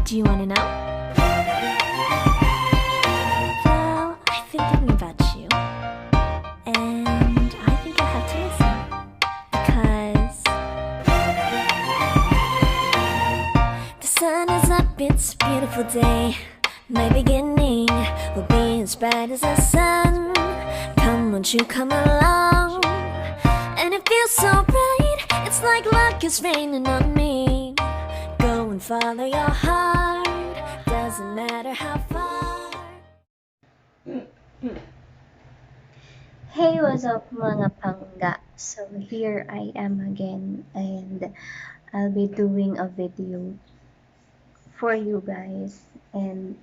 Do you want to know? Well, I've been thinking about you, and I think you'll have to listen. Because the sun is up, it's a beautiful day. My beginning will be as bright as the sun. Come, won't you come along? And it feels so bright, it's like luck is raining on me. Go and follow your heart, doesn't matter how far. Hey, what's up mga Pangga? So here I am again and I'll be doing a video for you guys, and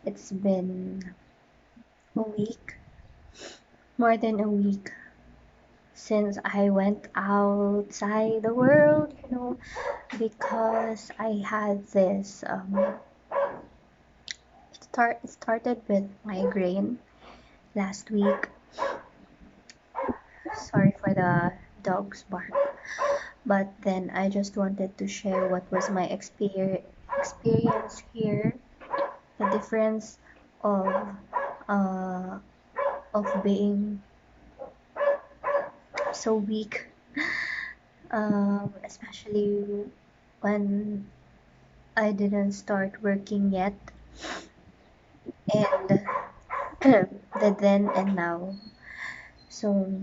it's been a week, more than a week since I went outside the world, because I had this it started with migraine last week. Sorry for the dog's bark. But then I just wanted to share what was my experience here, the difference of uh, being so weak, especially when I didn't start working yet, and the then and now. So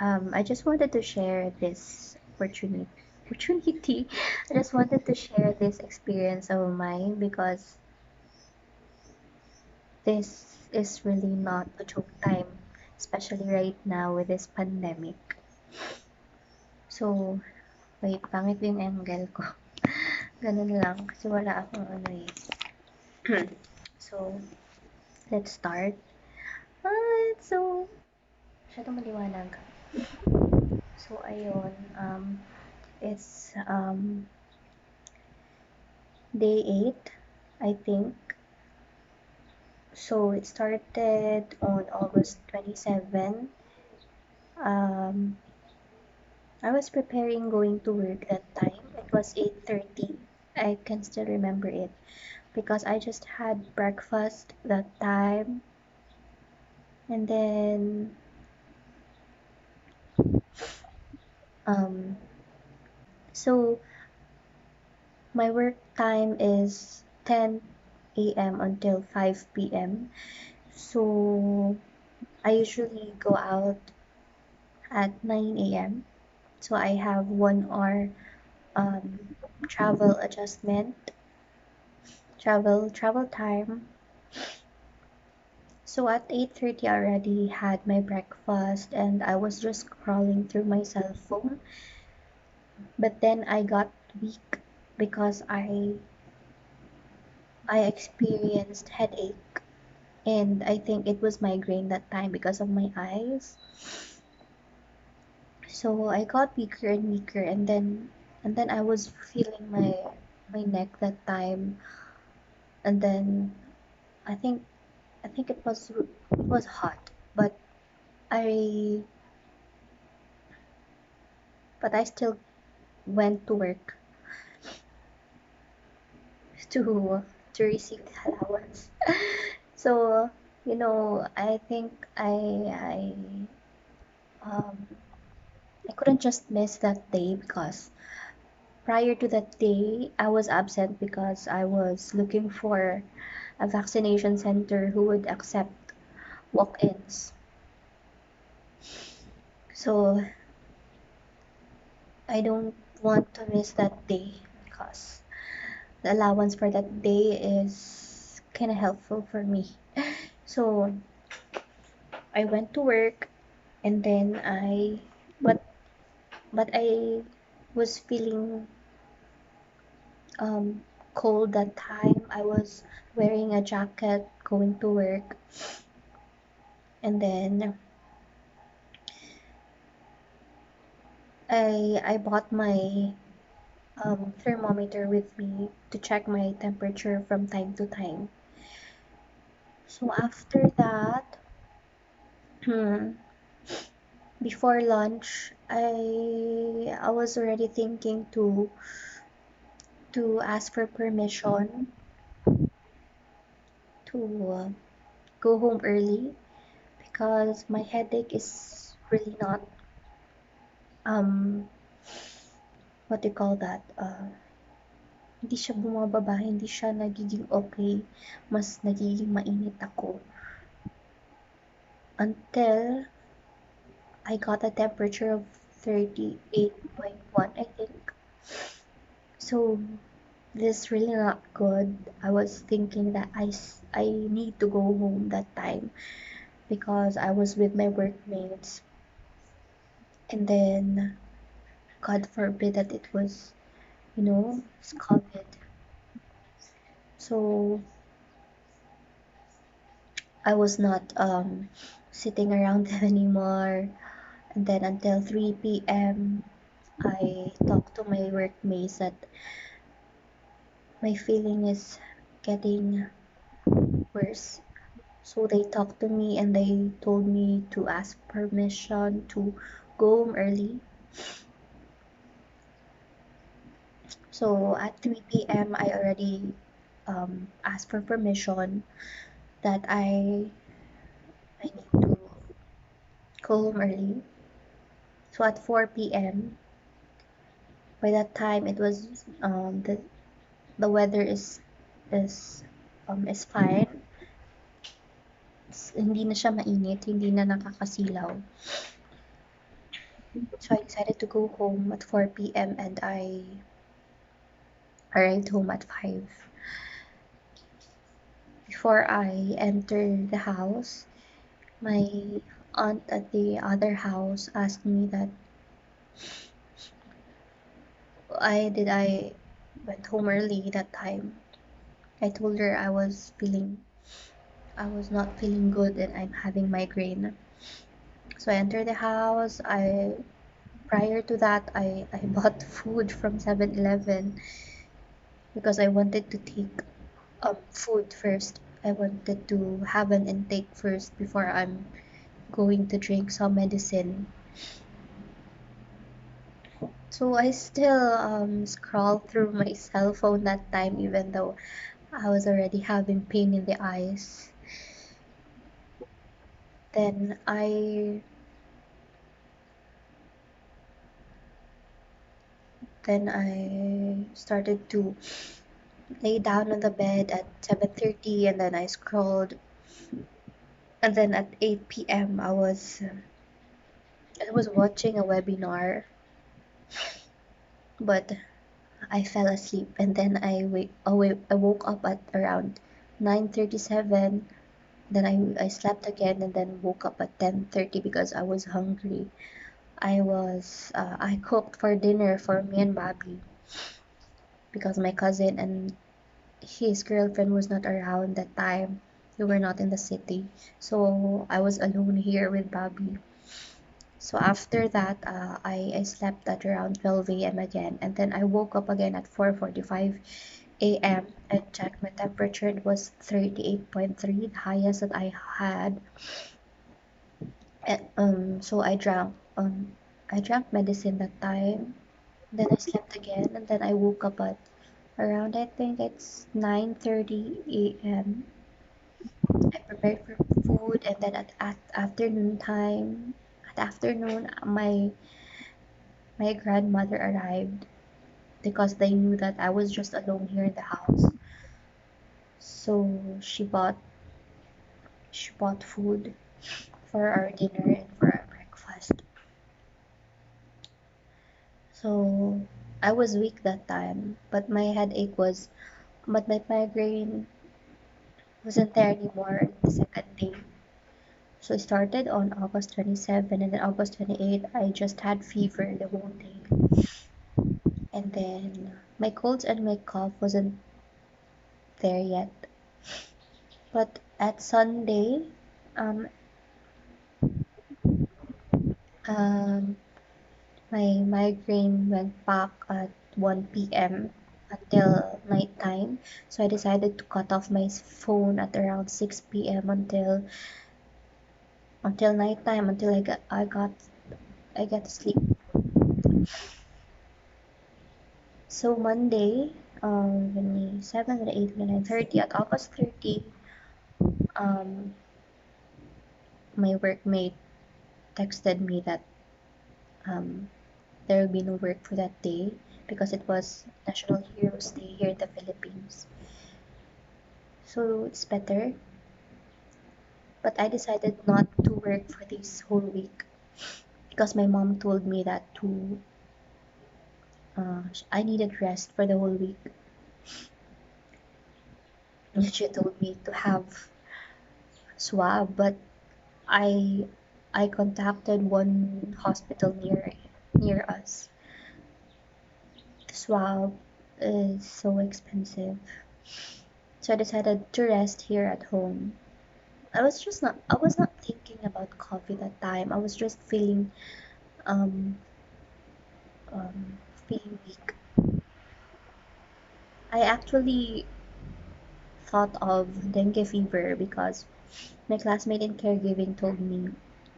I just wanted to share this opportunity. I just wanted to share this experience of mine because this is really not a joke time, especially right now with this pandemic. So, wait, pangit yung angle ko. Ganun lang, kasi wala akong ano eh. So, let's start. So, masyadong maliwanag. So, ayun, it's day 8, I think. So, it started on August 27. I was preparing going to work that time. It was 8:30. I can still remember it because I just had breakfast that time, and then so my work time is 10 a.m. until 5 p.m. So I usually go out at 9 a.m. So I have 1 hour travel adjustment, travel time. So at 8:30 I already had my breakfast and I was just scrolling through my cell phone. But then I got weak because I experienced headache, and I think it was migraine that time because of my eyes. So I got weaker and weaker, and then I was feeling my neck that time, and then I think it was hot, but I I still went to work to receive the allowance. So I think um, I couldn't just miss that day because prior to that day I was absent because I was looking for a vaccination center who would accept walk-ins. So I don't want to miss that day because the allowance for that day is kind of helpful for me. So I went to work, and then but I was feeling cold that time. I was wearing a jacket going to work, and then I bought my thermometer with me to check my temperature from time to time. So after that, before lunch, I was already thinking to to ask for permission to go home early because my headache is really not um what do you call that? Hindi siya bumababa, hindi siya nagiging okay. Mas nagiging mainit ako until I got a temperature of 38.1, I think. So this is really not good. I was thinking that I need to go home that time because I was with my workmates, and then God forbid that it was, it's COVID. So I was not sitting around them anymore. And then until 3 p.m., I talked to my workmates that my feeling is getting worse. So they talked to me and they told me to ask permission to go home early. So at 3 p.m., I already asked for permission that I need to go home early. So at 4 p.m., by that time it was the weather is fine. Hindi na siya mainit, hindi na nakakasilaw. So I decided to go home at 4 p.m. and I arrived home at 5. Before I entered the house, my aunt at the other house asked me that I went home early that time. I told her I was not feeling good and I'm having migraine. So I entered the house. I Prior to that, I bought food from 7-Eleven because I wanted to take food first. I wanted to have an intake first before I'm going to drink some medicine. So I still scroll through my cell phone that time, even though I was already having pain in the eyes. Then I started to lay down on the bed at 7:30, and then I scrolled, and then at 8 p.m. I was watching a webinar, but I fell asleep, and then I woke up at around 9:37. Then I slept again and then woke up at 10:30 because I was hungry. I cooked for dinner for me and Bobby because my cousin and his girlfriend was not around that time. They were not in the city. So I was alone here with Bobby. So after that, I slept at around 12 a.m. again, and then I woke up again at 4:45 a.m. and checked my temperature. It was 38.3, the highest that I had. And, so I drank medicine that time. Then I slept again, and then I woke up at around, I think it's 9:30 a.m. I prepared for food, and then at afternoon time, at afternoon, my grandmother arrived because they knew that I was just alone here in the house. So she bought food for our dinner and for our breakfast. So I was weak that time, but my migraine wasn't there anymore the second day. So it started on August 27, and then August 28 I just had fever the whole day. And then my colds and my cough wasn't there yet. But at Sunday, um, um, my migraine went back at 1 p.m. until nighttime. So I decided to cut off my phone at around 6 p.m. until nighttime until I got to sleep. So Monday, 27, 28, 29, 30. At August 30, um, my workmate texted me that um, there will be no work for that day because it was National Heroes Day here in the Philippines. So it's better. But I decided not to work for this whole week because my mom told me that I needed rest for the whole week. And she told me to have swab, but I I contacted one hospital near us. The swab is so expensive. So I decided to rest here at home. I was not thinking about coffee that time. I was just um um feeling weak. I actually thought of dengue fever because my classmate in caregiving told me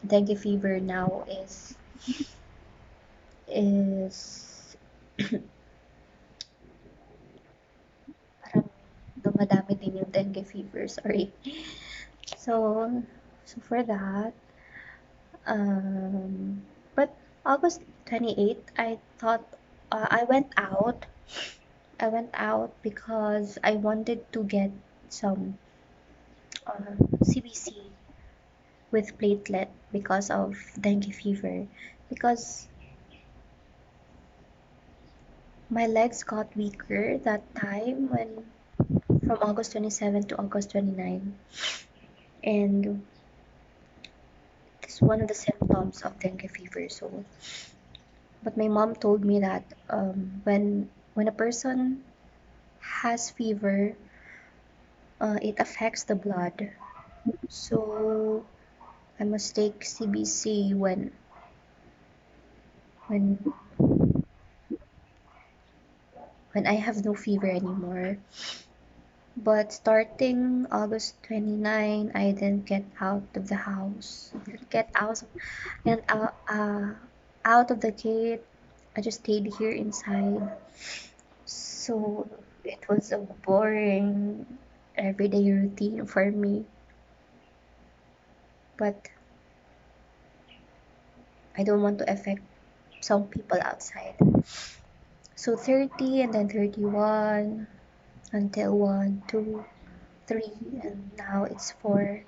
dengue fever now is parang dumadami din yung dengue fever, sorry. So, so for that, um, but August 28th, I thought I went out because I wanted to get some CBC with platelet because of dengue fever. Because my legs got weaker that time when from August 27 to August 29, and it's one of the symptoms of dengue fever. So, but my mom told me that when a person has fever, it affects the blood. So I must take CBC when when I have no fever anymore. But starting August 29, I didn't get out of the house. Didn't get out and out of the gate. I just stayed here inside. So it was a boring everyday routine for me. But I don't want to affect some people outside. So 30 and then 31 until 1, 2, 3, and now it's 4.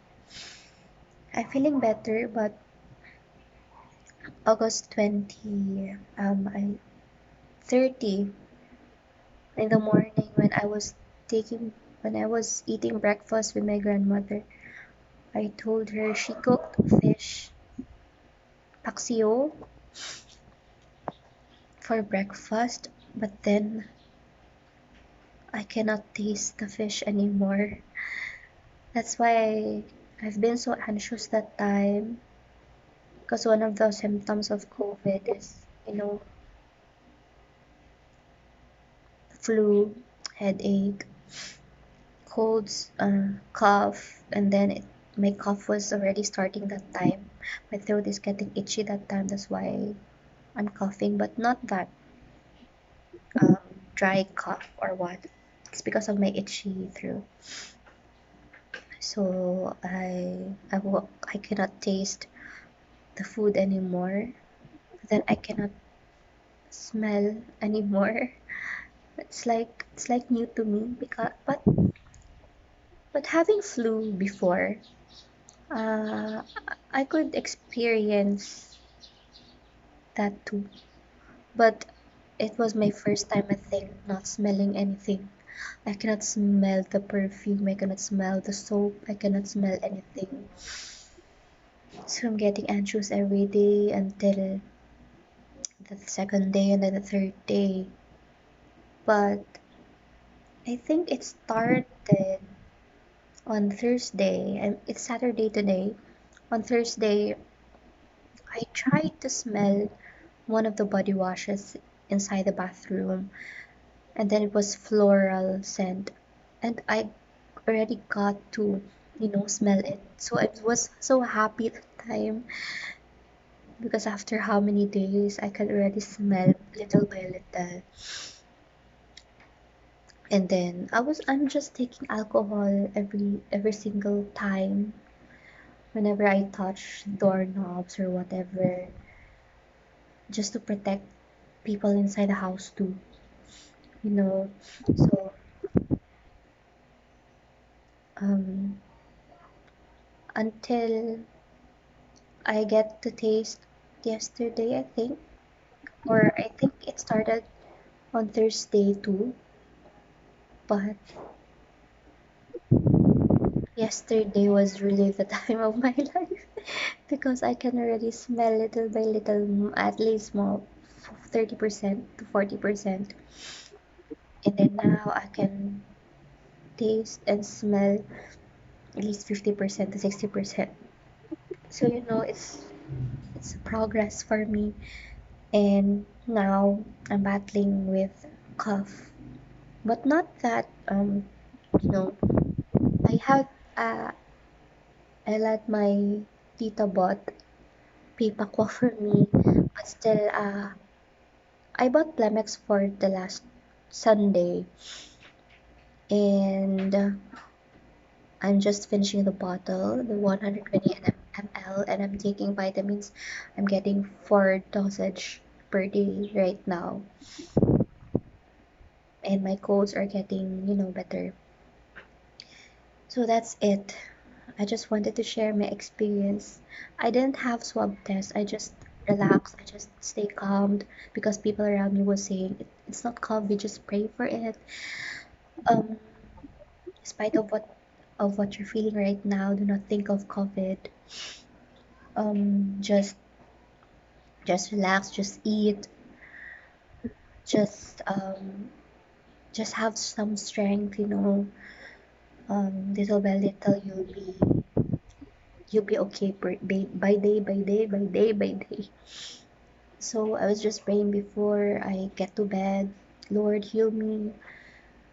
I'm feeling better, but August 20, I 30 in the morning taking when I was eating breakfast with my grandmother. I told her she cooked fish paksiw for breakfast, but then I cannot taste the fish anymore. That's why I've been so anxious that time because one of the symptoms of COVID is, flu, headache, colds, cough, and then my cough was already starting that time. My throat is getting itchy that time. That's why I'm coughing, but not that um, dry cough or what. It's because of my itchy throat. So I cannot taste the food anymore. Then I cannot smell anymore. It's like new to me because but having flu before, uh, I could experience that too. But it was my first time, I think, not smelling anything. I cannot smell the perfume, I cannot smell the soap, I cannot smell anything. So I'm getting anxious every day until the second day and then the third day. But I think it started on Thursday. It's Saturday today. On Thursday, I tried to smell one of the body washes inside the bathroom, and then it was floral scent, and I already got to smell it. So I was so happy that time because after how many days I could already smell little by little. And then I'm just taking alcohol every single time whenever I touch doorknobs or whatever, just to protect people inside the house too, you know. So um until I get to taste yesterday, I think, or I think it started on Thursday too, but yesterday was really the time of my life because I can already smell little by little, at least small 30% to 40%. And then now I can taste and smell at least 50% to 60%. So it's a progress for me. And now I'm battling with cough, but not that you know I had uh I let my tita bought Pipakwa for me, but still, I bought Plemex for the last Sunday, and I'm just finishing the bottle, the 120 ml, and I'm taking vitamins. I'm getting 4 dosage per day right now, and my colds are getting, better. So that's it. I just wanted to share my experience. I didn't have swab test. I just relaxed. I just stay calmed because people around me were saying it's not COVID. Just pray for it. Um, Despite of what you're feeling right now, do not think of COVID. Just relax. Just eat. Just um, just have some strength. Little by little, you'll be okay by day by day by day by day. So I was just praying before I get to bed. Lord, heal me.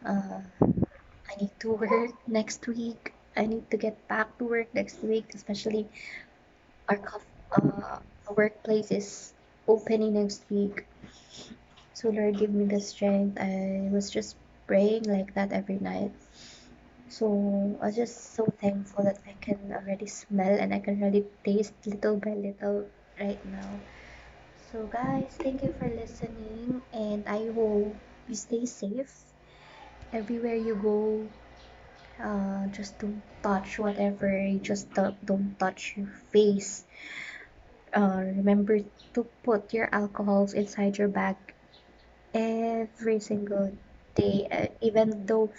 Uh, I need to work next week. I need to get back to work next week, especially our workplace is opening next week. So Lord, give me the strength. I was just praying like that every night. So I was just so thankful that I can already smell and I can already taste little by little right now. So, guys, thank you for listening, and I hope you stay safe everywhere you go. Just don't touch whatever, you just don't touch your face. Remember to put your alcohols inside your bag every single day, even though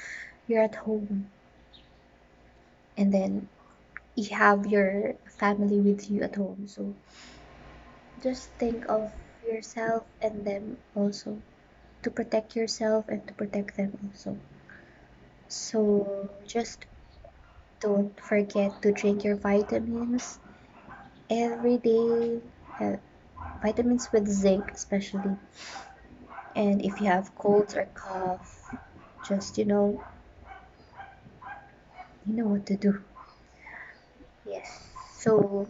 you're at home, and then you have your family with you at home. So, just think of yourself and them also, to protect yourself and to protect them also. So just don't forget to drink your vitamins every day, uh, vitamins with zinc especially. And if you have colds or cough, just you know what to do. Yes. So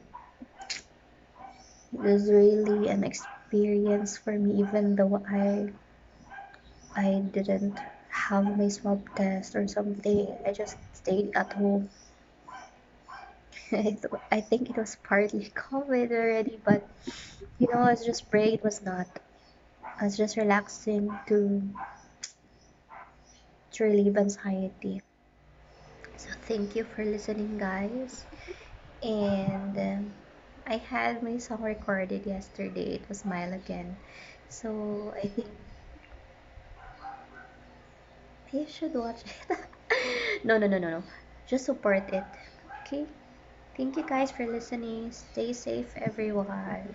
it was really an experience for me, even though I didn't have my swab test or something. I just stayed at home. I think it was partly COVID already, but I was just praying it was not. I was just relaxing to relieve anxiety. So thank you for listening, guys. And I had my song recorded yesterday. It was Smile Again. So I think you should watch it. No, no, no, no, no. Just support it. Okay? Thank you guys for listening. Stay safe, everyone.